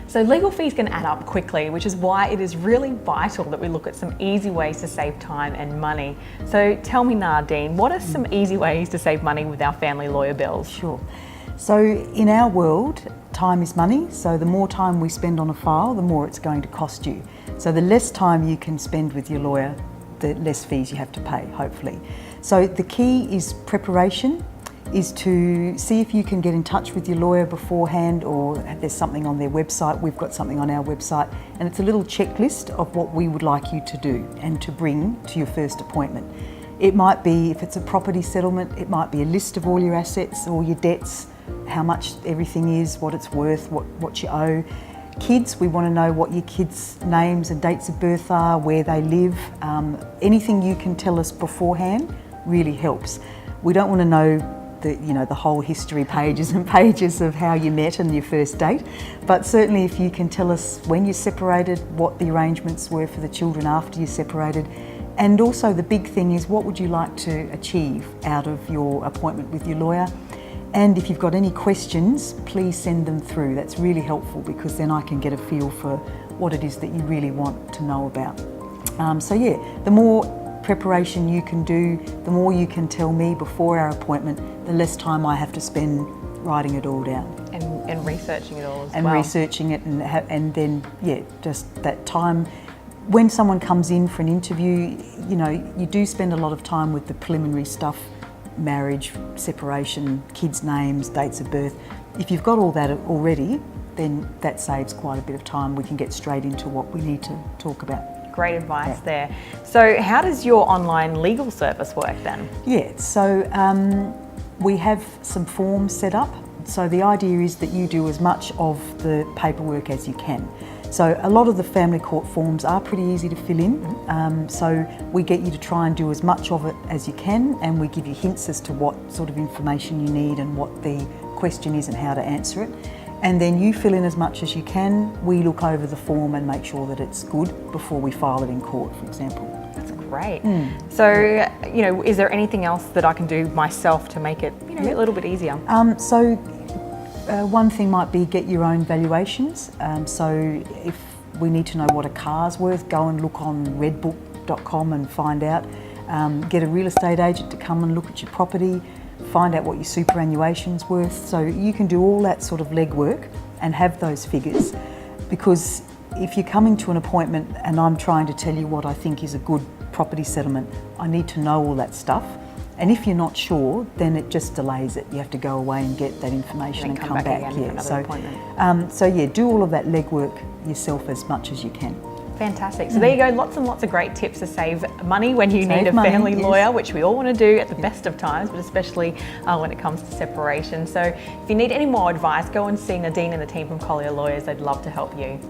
So legal fees can add up quickly, which is why it is really vital that we look at some easy ways to save time and money. So tell me, Nardine, what are some easy ways to save money with our family lawyer bills? Sure. So in our world, time is money. So the more time we spend on a file, the more it's going to cost you. So the less time you can spend with your lawyer, the less fees you have to pay, hopefully. So the key is preparation, is to see if you can get in touch with your lawyer beforehand, or there's something on their website. We've got something on our website, and it's a little checklist of what we would like you to do and to bring to your first appointment. It might be, if it's a property settlement, it might be a list of all your assets, all your debts, how much everything is, what it's worth, what you owe. Kids, we want to know what your kids' names and dates of birth are, where they live. Anything you can tell us beforehand really helps. We don't want to know the whole history, pages and pages of how you met and your first date, but certainly if you can tell us when you separated, what the arrangements were for the children after you separated, and also the big thing is what would you like to achieve out of your appointment with your lawyer. And if you've got any questions, please send them through. That's really helpful, because then I can get a feel for what it is that you really want to know about. So yeah, the more preparation you can do, the more you can tell me before our appointment, the less time I have to spend writing it all down. And researching it all as well. And researching it, and then, yeah, just that time. When someone comes in for an interview, you do spend a lot of time with the preliminary stuff, marriage, separation, kids' names, dates of birth. If you've got all that already, then that saves quite a bit of time. We can get straight into what we need to talk about. Great advice there. So how does your online legal service work then? Yeah, so we have some forms set up. So the idea is that you do as much of the paperwork as you can. So a lot of the family court forms are pretty easy to fill in. So we get you to try and do as much of it as you can, and we give you hints as to what sort of information you need and what the question is and how to answer it. And then you fill in as much as you can. We look over the form and make sure that it's good before we file it in court, for example. That's great. So, is there anything else that I can do myself to make it, a little bit easier? One thing might be get your own valuations. So if we need to know what a car's worth, go and look on redbook.com and find out. Get a real estate agent to come and look at your property. Find out what your superannuation's worth. So you can do all that sort of legwork and have those figures, because if you're coming to an appointment and I'm trying to tell you what I think is a good property settlement, I need to know all that stuff. And if you're not sure, then it just delays it. You have to go away and get that information and come back. Again for another appointment. So yeah, do all of that legwork yourself as much as you can. Fantastic. So there you go, lots and lots of great tips to save money when you need a family lawyer, which we all want to do at the best of times, but especially when it comes to separation. So if you need any more advice, go and see Nardine and the team from Collier Lawyers. They'd love to help you.